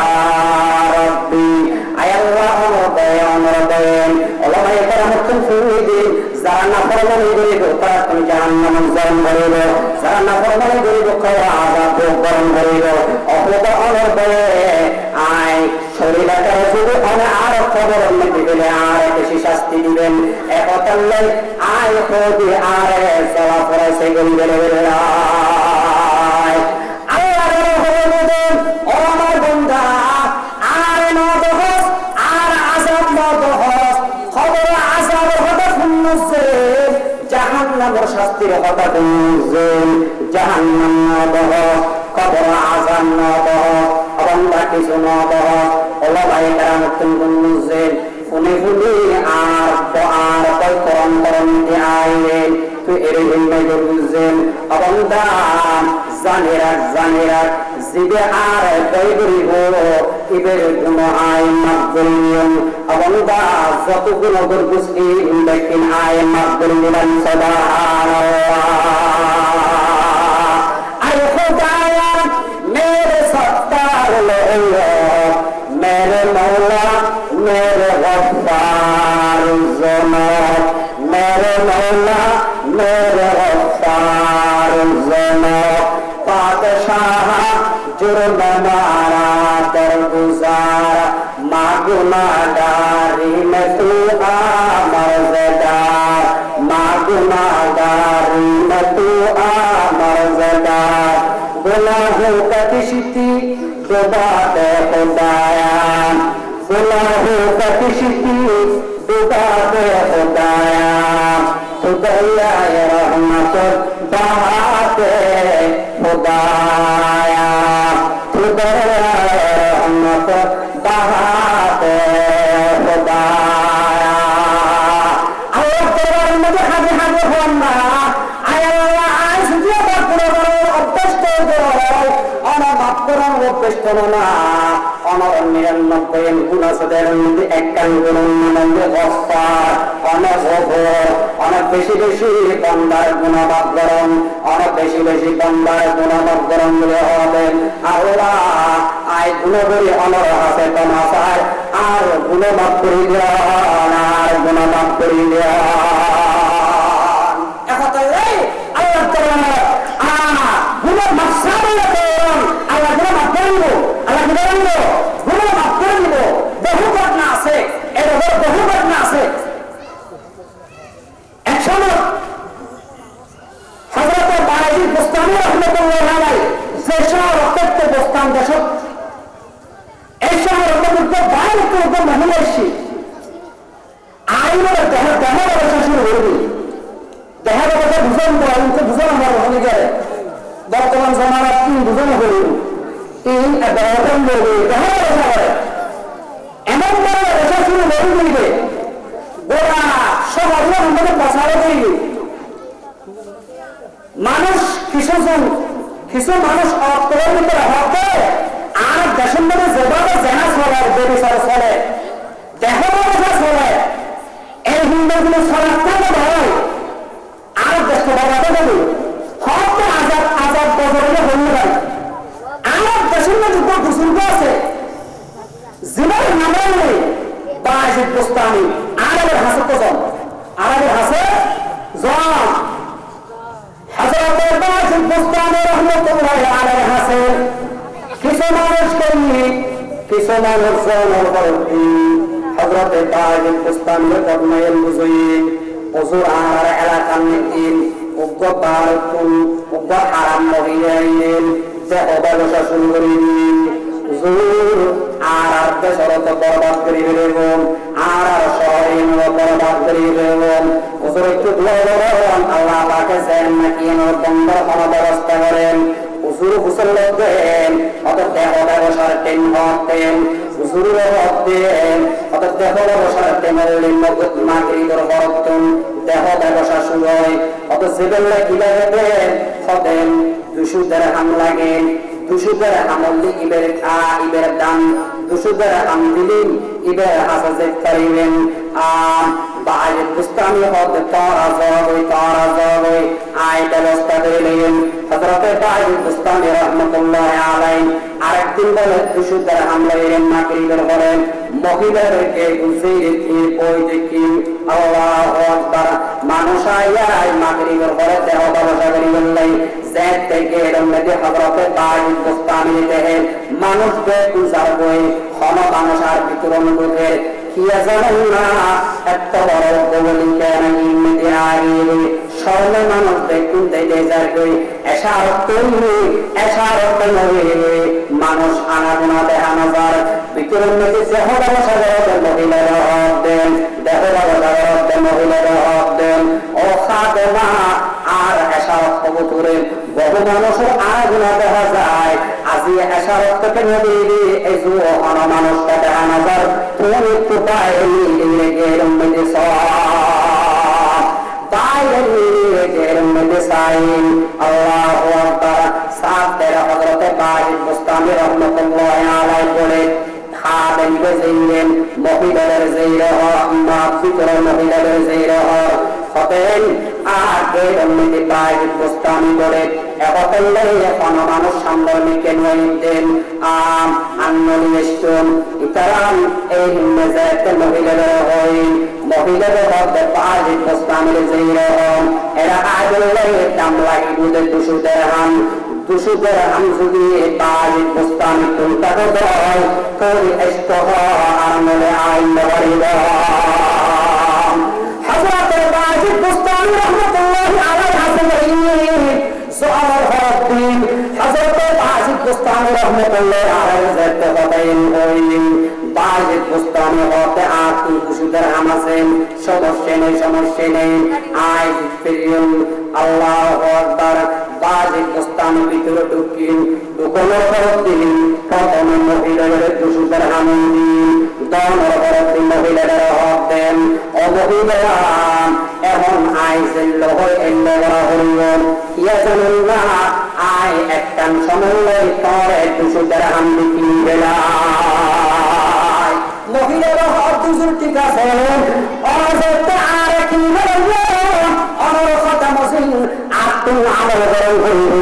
ربي أي الله ربيان ربيان علماء کرام تنفيذ যারা নাফরমানি করিব তারা তুমি জাহান্নামে জাহান করিব যারা নাফরমানি করিব কবর আযাব বরণ করিব অপদা অনর্দয়ে আয় শরীর আকারে শুধু আর কবর মধ্যে গেলে আর বেশি শাস্তি দিবেন একতাল্লাই আয় কোদি আর চলা পড়াইছে গরি গেলে আল্লাহর রহমত ও আমার বান্দা আর নদহস আর আযাব নদহস খবর আযাব হতে ফুন্নুজেল জাহান্নামের শাস্তির কথা বুঝেন জাহান্নাম নদহস খবর আযাব নদহস বান্দা কিছু নদহস ওলামায়ে কেরাম ফুন্নুজেল ফুনি ফুনি আর কয় করম করমতে আইলেন তুই এর হিম্মে বুঝেন বান্দা জানিরা জিবে আর কই করিব ইবের গুণ আই মাগরিয়ম বান্দা যত গুণ করবি লেকিন আই মাগরিয়ম সুবহানাল্লাহ আয় খুদায়া মেরে সত্তার লো मेरे मौला मेरे गफ्फार ज़मात मेरे मौला मेरे गफ्फार ज़मात पादशाह जुर्म मारा दरगुजार मागुनागारी में तू आमर्ज़दार मागुनागारी में तू आमर्ज़दार गुनाहों का किश्ती डुबाते खुदाया गुनाहों का किश्ती डुबाते खुदाया खुदाया रहमत बहाते खुदाया खुदाया रहमत बहाते खुदाया अल्लाह तेरा मुझे हाथे हाथे होना आया आज जो बात करो अभ्यस्त हो অনা মাফ করার অভ্যেস করো না অনর 99 গুণ আছে এর মধ্যে একখান গুণ মানে গফফার অনেক গফর অনেক বেশি বেশি বান্দার গুনাহ মাফ করুন অনেক বেশি বেশি বান্দার গুনাহ মাফ করুন বলে হবে আল্লাহ আয় গুণগুলি অনর আছে তোমার আর গুণ মাফ করে দেন আর গুণ মাফ করে দেন একতাই আল্লাহ তাআলা গুণ মাফ করে আল্লাহ গুনাহ মাফ করে দিব আল্লাহ গুনাহ মাফ করে দিব বহু ঘটনা আছে এর বহু ঘটনা আছে একসময় হযরত বায়জিদ বুস্তামি রাহমাতুল্লাহ আলাইহি যে সময় রক্ত বুস্তান দেশ এই সময় রক্ত বাইরে তো মহিলা এসে আইনের দেহ ব্যবসা শুরু করবে দেহ ব্যবসা বুঝন আমার হয়ে গেলে বর্তমান জমানার 3 বুঝন হয়ে তিন ব্যবধান করবে দেহ ব্যবসা করে এমন করে ব্যবসা শুরু করে দিবে গোটা শহরে আমাদের প্রচারে দিবে মানুষ কিছু মানুষ অপ্রয়োজিত হতে আর দেশের মধ্যে যেভাবে জেনা চলে বেবিচার চলে দেহ ব্যবসা চলে এই হিন্দুগুলো সনাতন হয় আর দেশ বাবাতে দেবে হতে আজাদ বজরে বলতে পারে আর দেশের মধ্যে গোসল আছে জীবন নামে বাজ বাজিদ বুস্তামি আরবের হাসে কসম, আরবের হাসে জন হযরত বাজিদ বুস্তামি রাহমাতুল্লাহি আলাইহি হাসে কিছু মানুষ করি কিছু মানুষ জনের পরবর্তী হযরত বাজিদ বুস্তামি ফরমায়েন বুঝুইন হুজুর আর এলাকার নিন উগ্র বারতুন উগ্র হারাম মহিলাইন দেহ ব্যবসা শুরু করিন হুজুর আর দেশরত বরবাদ করি বেরোন আর শহরে বরবাদ করি বেরোন হুজুর একটু দোয়া করেন আল্লাহ পাকে যেন নাকি বন্ধ কোনো ব্যবস্থা করেন হুজুর হুসল দেন অত দেহ ব্যবসার টেন হতেন হুজুরের হতেন অত দেহ ব্যবসার টেনের মগজ মাগরিবের হতেন দেহ ব্যবসা শুরু হয় অত সেবেল্লা কি লাগেন হতেন 200 দিরহাম লাগে 200 দিরহাম হলে ইবের দাম 200 দিরহাম দিলেন ইবের হাসাজে করিবেন বাজিদ বুস্তামি হতে তারাজবে আয় ব্যবস্থা দিলেন হযরত বাজিদ বুস্তামি রাহমাতুল্লাহি আলাইহি আরেকদিন বলে 200 দিরহাম লাগেন মাগরিবের পরে মহিলাদেরকে গুছিয়ে দিয়ে বই দেখি আল্লাহু আকবার মানুষ আয় মাগরিবের পরে দেহ ব্যবসা করিবেন নাই জেদ থেকে রমজানে হযরত বাজিদ বুস্তামি দেখেন মানুষ গুজার বই কোন মানুষ আর বিতরণ করে কি জানেন না এত বড় গোবলি কেন ইমতি আইলে সরল মানুষ দেখুন দেখে যায় কই এশারত নবী মানুষ আনাগোনা দেখানো যার বিতরণ মধ্যে দেহ ব্যবসা করে মহিলারা হক দেন দেহ ব্যবসা করে মহিলারা হক দেন ও খাদেমা আর এশারত কবুতরে বহু মানুষের আনাগোনা দেখা যায় আজি এশারত থেকে নবী এই যে মানুষটা দেখানো যার তুমি একটু বাইরে নিয়ে গেলে মধ্যে বাইরে নিয়ে গেলে মধ্যে সাইন আল্লাহু আকবার সাত তেরা হযরত বাজিদ বুস্তামি রাহমাতুল্লাহি আলাইহি বলে খাদেম বেজিলেন মহিলাদের যেইরা মাফিকর মহিলাদের যেইরা হতেন আগে মধ্যে বাজিদ বুস্তামি বলে এখন মানুষ সামনে কেন দেন আন্নলিস্টন ইতারাম এই মেজাতে মহিলাদের হয় মহিলাদের মধ্যে বাজিদ বুস্তামির যেইরা এরা আগে দাম লাগি বুঝে 200 দিরহাম 200 দিরহাম যদি বাজিদ বুস্তামি তুলতা হয় তো ইস্তো আর মনে আইন বড়িবা হযরত বাজিদ বুস্তামি রাহমাতুল্লাহি আলাইহি হাসান সুআল হদ্দিন হযরত বাজিদ বুস্তামি রাহমাতুল্লাহি আলাইহি যাতে বলেন ওই বাজিদ বুস্তামি হতে আর 200 দিরহাম আছেন সমস্যা নেই আয় ফিরিয়ন আল্লাহু আকবার বাজিদ বুস্তামি ভিতরে ঢুকানোর পর দিন প্রথম মহিলাদের 200 দিরহাম দিন দনের পর দিন মহিলাদের হক দেন ও মহিলারা এখন আইসেল হয় এল্লা হরিয়ন ইয়া জানেন না আয় একটান সময় পরে 200 দিরহাম বিক্রি বেলায় মহিলারা হক 200 ঠিক আছে অযত আর কি হলো অনর কথা মসিন আত্ম আমল গরম হইব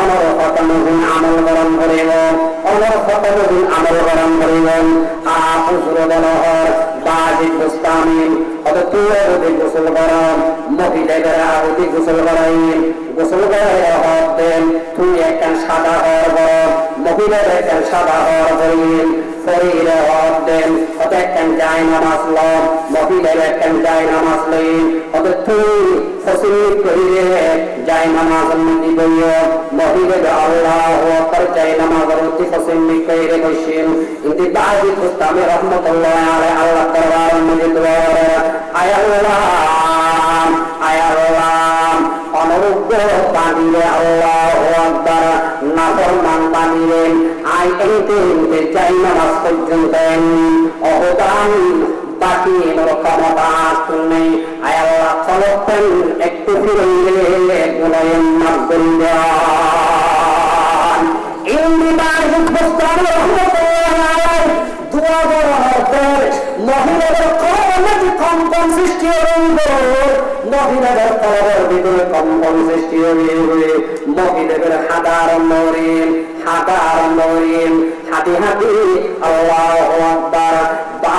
অনর কথা মসিন আমল গরম করিব অনর কথা মসিন আমল গরম করিব হুজুর বলহর বাজিদ বুস্তামি অত তুই গোসল গরম মহিলারা অতি গোসল করাই গোসল করে হক দেন তুই একটা সাদা হর গরম মহিলার একটা সাদা হর করিন শরীরে হক দেন অত একটা যায় নামাজ ল মহিলার একটা যায় নামাজ লইন অত তুই ফসিল করিলে যায় নামাজ মন্দি বইয় মহিলার আল্লাহু আকবার যায় নামাজ অতি ফসিল করিলে বসেন ইতি বাজিদ বুস্তামি রাহমাতুল্লাহি আলাইহি আল্লাহ দরবার মধ্যে দোয়া করে আয় আল্লাহ অনুগ্র পানিরে আল্লাহু আকবার নাফরমান পানিরে আয় এতে যাই নামাজ পর্যন্ত অবদান বাকি ক্ষমতা তুমি আয় আল্লাহ চলতেন একটু ফিরে গুনাহের মাফ করে দেন ইন্দি বাজিদ বুস্তামি রাহমাতুল্লাহি আলাইহি দোয়া করার মহিলাদের কম্পন সৃষ্টি মহিলাদের কবর ভিতরে কম্পন সৃষ্টি হয়ে মহিলাদের হাদার মরিম হাতি হাতি আল্লাহু আকবার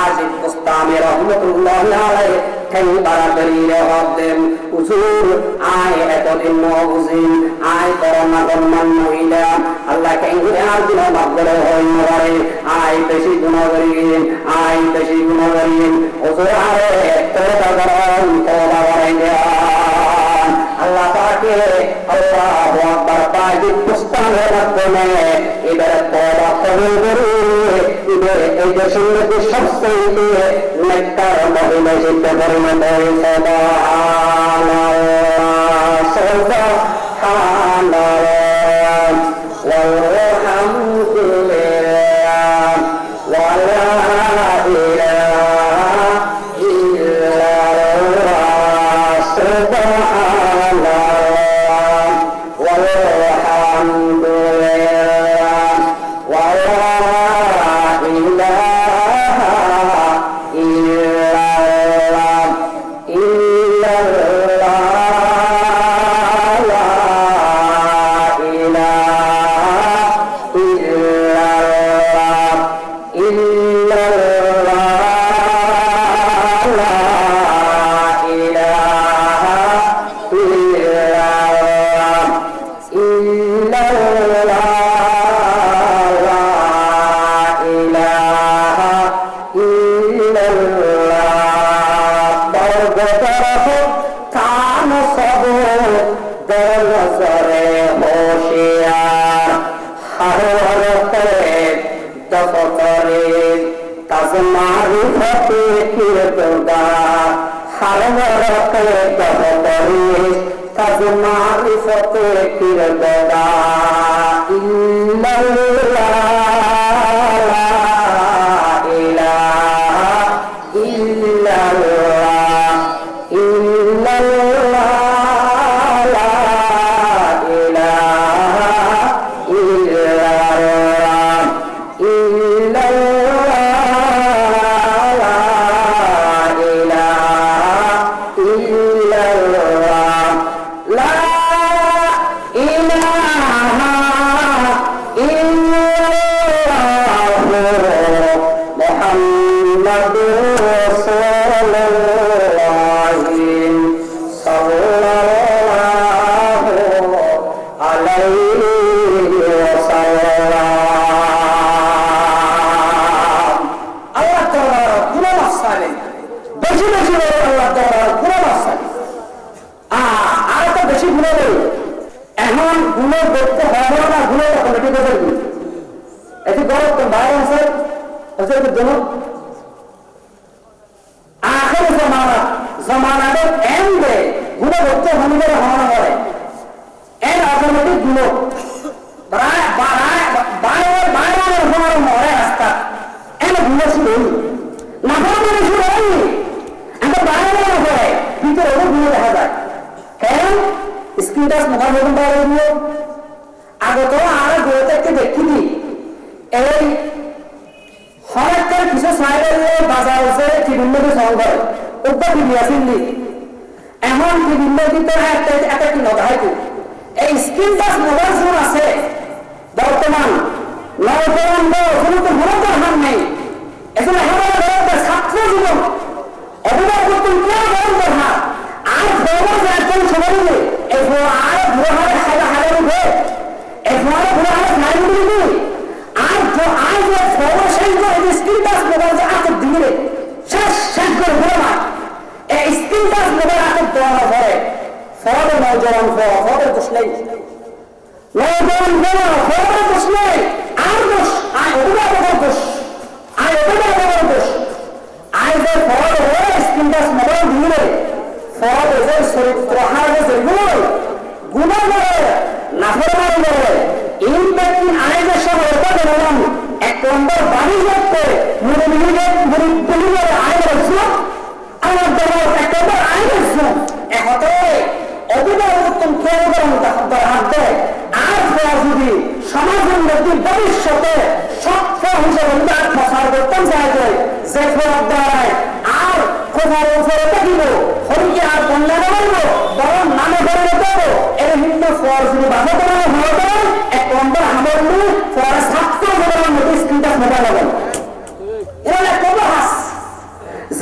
হাজিব বুস্তামি রহমাতুল্লাহি আলাইহি কই বারাদারি রহমতেন হুজুর আয় এতদিন নবুঝিন আয় করোনা গম্মান মহিলা আল্লাহ কই আর গুনাহ মাফ করে হই মরে আয় বেশি গুনাহ করিন আয় বেশি গুনাহ করিন হুজুর আরে তওবা করুন তওবা করেন আল্লাহ পাকে আল্লাহু আকবার হাজিব বুস্তামির মাধ্যমে এবার তওবা কবুল করে এবার এই দেশের মধ্যে সবচেয়ে নেককার মহিলা হিসেবে পরিণত হয়েছে সুবহানাল্লাহ ওয়ালহামদুলিল্লাহ ওয়ালা ইলাহা ইল্লাল্লাহ সুবহানাল্লাহ ওয়ালহামদুলিল্লাহ ওয়ালা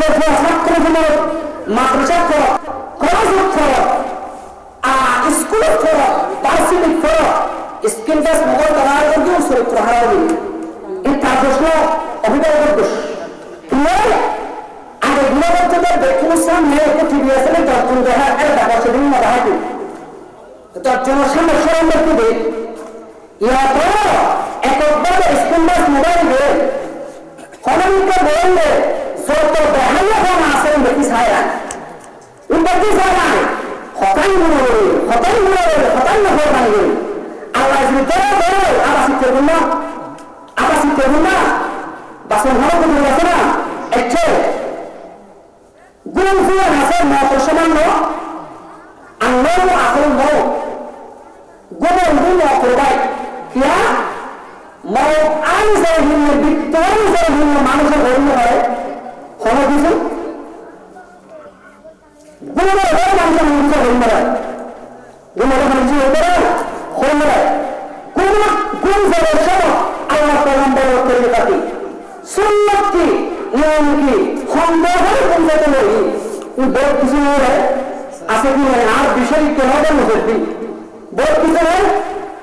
যে ছাত্র জীবন মাদ্রাসা খরচ, কলেজের খরচ, স্কুলের খরচ, পারিশ্রমিক খরচ, স্ক্রিন টাচ মোবাইল ব্যবহার করতেও চরিত্র হারাবে। এই তার প্রশ্ন অভিভাবকের দোষ। আগে গুণবদ্ধতার ব্যক্তির সামনে একটু টিভি আসলে 10 জন দেখা একটা বছর দিন না দেখাতে 10 জনের সামনে স্মরণ করতে দে ইয়া তো একবার স্ক্রিন টাচ মোবাইল দিয়ে হলমিকে বললে যত দেখাইয়া কোন আছে দেখি ছায়া দেখি ছায়া হতাই মনে হতাই না হয়ে পানি আল্লাহ যদি তোরা আবার শিখতে না বাসন ভালো করে গেছে না একটু গুণ ফুয়ে আছে মত সামান্য আল্লাহ আসল মত গোবর গুণ করবাই কিয়া মত আই যায় হিন্ন বিত্তর যায় হিন্ন মানুষের হইল হয় হলো কিছু গুণের হয় মানুষের মানুষের হইল হয় গুণের মানুষের হইল হয় গুণ যাবে সব আল্লাহ পয়গম্বর তরিকাটি সুন্নাত কি নিয়ম কি সন্দেহের কোন যাতে লই বহুত কিছু আছে কি আর বিষয় কেন মুসলমান বহুত কিছু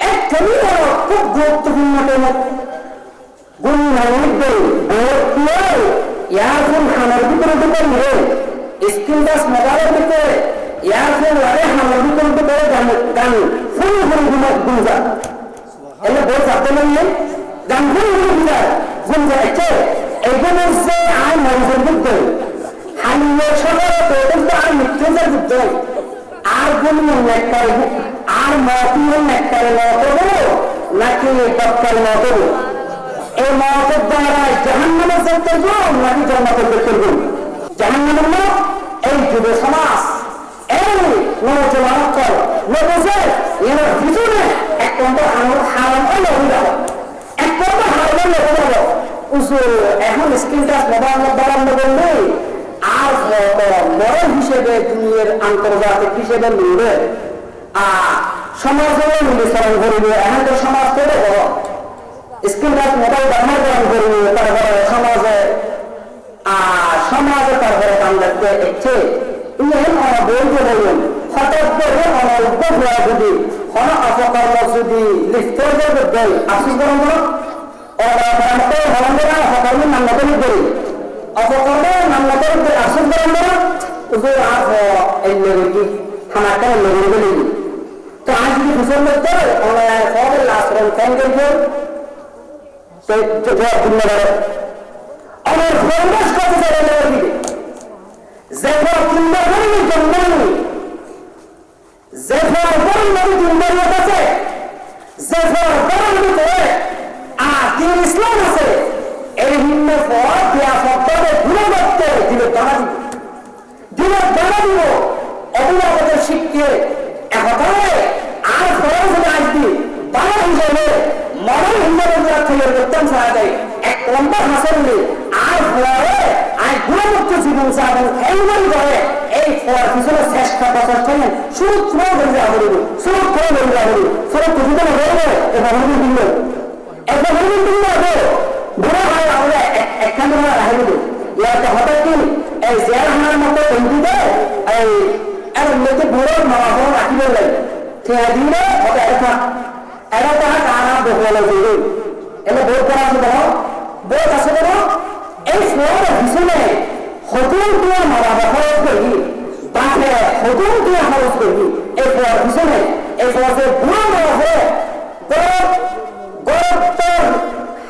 এক কমি খুব গুরুত্বপূর্ণ গুণ মধ্যে ইয়ারফোন খানার ভিতরে ঢুকে নিয়ে স্ক্রিন টাচ মোবাইলের ভিতরে ইয়ারফোন লাগে খানার ভিতরে ঢুকে গান ফুল গুঞ্জা এলে বই চাপতে নিয়ে গান ফুল গুঞ্জা এসে এইখানে হচ্ছে আর মানুষের যুদ্ধ হালিয়ে সকালে তো আর মৃত্যুদের যুদ্ধ আর গুণ একটারে আর মতির একটারে মত নাকি ডক্টর মত এই মতের দ্বারা জাহান্নামে যেতে যাও নাকি জান্নাতে যেতে যাও জাহান্নামের লোক এই যুব সমাজ এই নৌজওয়ান কল নবুঝে এর ভিতরে এক নম্বর হারাম হলো এক নম্বর হারাম হলো এখন স্ক্রিন টাচ মোবাইল বাড়ানো বললে আর মরণ হিসেবে দুনিয়ার আন্তর্জাতিক হিসেবে মিলবে সমাজে মিলিচরণ করবে এখানকার সমাজ করে বড় স্ক্রিন টাচ মোবাইল ব্যবহার করা করবে তারপরে সমাজে তারপরে কাম দেখতে ইচ্ছে বলতে বলুন হঠাৎ করে অনল্প হওয়া যদি হন অপকর্ম যদি লিপ্ত হয়ে দেয় আসি করুন অপকর্মের নাম নকরি করি অপকর্মের নাম নকরি আসি করুন এই লেগে খানাটা লেগে গেলে তো আজ যদি ভূষণ করতে সবের আশ্রম ফ্যান করবে আমার পরিবেশ কত জায়গায় দিবে যে কিংবদন্তি জন্মানি যে পরম্পরা কিংবদন্তি আছে যে পরম্পরাতে দিন ইসলাম আছে এই ভিন্ন পথ দেয়া শব্দকে ঘুরে করতে দিলে দানা দিব অভিভাবকের শিক্ষে একথায় আর খরচ আসবি বাংলা হিসেবে মরণ হিসাবে থেকে করতেন সারা যায় এক লম্বা হাসলে আর ফলে আর গুণমুক্ত জীবন চাবেন এইভাবে করে এই ফলের পিছনে চেষ্টা প্রচেষ্টা নেই শুরু করে বেরিয়ে যাওয়া করিব শুরু করে বেরিয়ে যাওয়া করিব শুরু খুঁজে হয়ে এবার হরিণ দিল একবার হরিণ দিল বুড়ো হয় আমরা একখান রাখি দিব ইয়াতে হঠাৎ কি এই জেল হানার মতো বন্ধু দেয় এই মেয়েকে বুড়ো মামা ফোন রাখিব লাগে ঠিক দিলে ওটা এটা তাহা কারা বলে দিল এলে বোধ করা আছে বলো বোধ আছে বলো এই ফলের পিছনে হতুন দিয়ে মারা খরচ করি বাপে হতুন দিয়ে খরচ করি এই ফলের পিছনে এই ফলের বুড়ো বড় হয়ে গরত্তর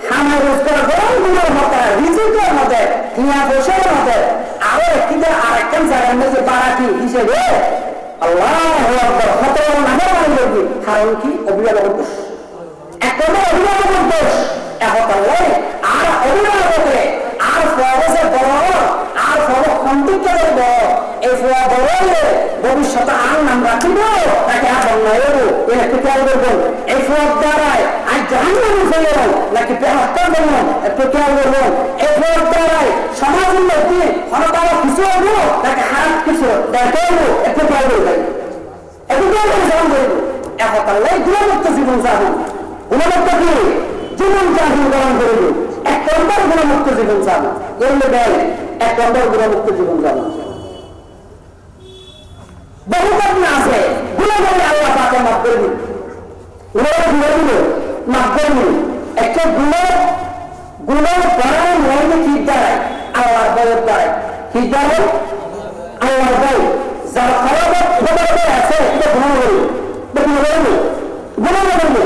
হামার রোজগার গরম গুলোর মতো রিজিকের মধ্যে টিয়া বসের মধ্যে আরো একটিতে আরেকটা জায়গার মধ্যে বাড়াটি হিসেবে আল্লাহ হত নামের মানে করবি কারণ কি অভিভাবক দোষ একদম অভিভাবক দোষ এখন আর অভিভাবকে আর ফরসে বড় আর ফর খন্ডিকের বড় এই ফোয়া বড়লে ভবিষ্যতে আর নাম রাখিব তাকে আর বন্যায়ও এর একটু খেয়াল করবেন এই ফোয়ার দ্বারায় আর জাহান্নামে ফেলে নাকি হত্যা করবেন একটু খেয়াল করবেন এই ফোয়ার দ্বারায় সমাজের মধ্যে হঠাৎ কিছু হবো তাকে খারাপ কিছু দেখাবো একটু খেয়াল করবেন একটু খেয়াল করে জীবন করবো এখন গুণমুক্ত জীবন চাবো গুণমুক্ত কি জীবন চাহিদা গ্রহণ করবো এক নম্বর গুণমুক্ত জীবন চান, এর দেন 1 নম্বর গুণমুক্ত জীবন চান। বহু ঘটনা আছে, গুলো বলে আল্লাহ পাকে মাফ করে দিন, মাফ করে দিন। একটা গুলো করার মর্মে কি দাঁড়ায়? আল্লাহর বয়ের দাঁড়ায়। কি দাঁড়ায়? আল্লাহর বয়। যার খারাপ আছে এটা গুণ করবো, গুণ করবো,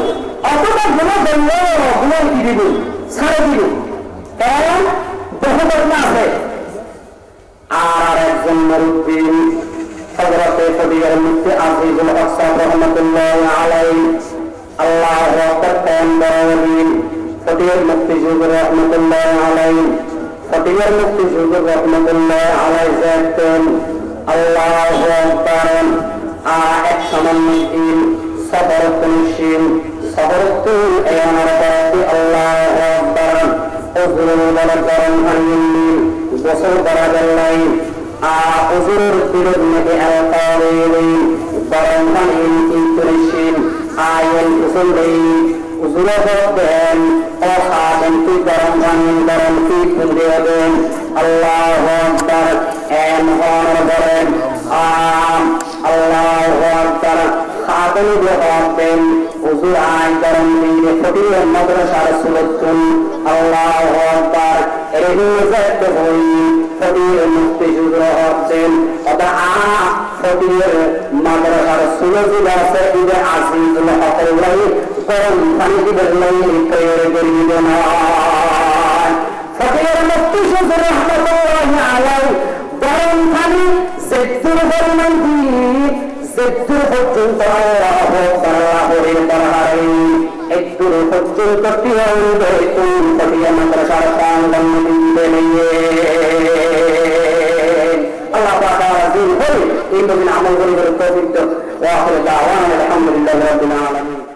অতটা গুণ করলে গুণ কি দিব? ছাড়ে দিব। কারণ বহু ঘটনা আছে। আর একজন মুরব্বী হযরতে ফদিলাতুল মুফতি আজিজুল হক সাহেব রাহমাতুল্লাহ আলাইহি, আল্লাহু আকবার, পয়গম্বর ফদিলাতুল মুফতি হুজুর রাহমাতুল্লাহ আলাইহি, ফদিলাতুল মুফতি হুজুর রাহমাতুল্লাহ আলাইহি জানতেন আল্লাহু আকবার। এক সামান্য দিন সবরতুল সবরতুল আমার বাতি আল্লাহু আকবার। হুজুর বলেন হারিয়ে গোসল করা গেলাই হুজুরের পীরের মধ্যে আলকারিন গরম পানি ইনতুরিশিন আয়েন গোসল দেই হুজুরে বলেন ও সাধন তুই গরম পানি গরম তুই খুঁজে দেন। আল্লাহু আকবার। এন হন বলেন আল্লাহু আকবার। খাতনি বলেন হুজুর আয় গরম দিয়ে ফটিয়ে মাদ্রাসার সুলতুন। আল্লাহু আকবার। রেহুজাত হই ফটিয়ে মুফতি হুজুর হচ্ছেন ওটা ফটিয়ে মাদ্রাসার সুলতুন আছে ইবে আজিজুল হকের লাই গরম পানি দিবেন লাই তৈরি করে দিবেন। ফটিয়ে মুফতি হুজুর রহমাতুল্লাহি আলাইহি গরম পানি সেদ্দুর পরিমাণ দিয়ে সেদ্দুর পর্যন্ত আল্লাহু আকবার বলে একটু পর্যন্ত মাদ্রাসার প্রাঙ্গণ দিতে নিয়ে আল্লাহ পাক দিন হই এই আমল করে তৌফিক দাও। ওয়া আখিরু দাওয়ানা আলহামদুলিল্লাহি রাব্বিল আলামিন।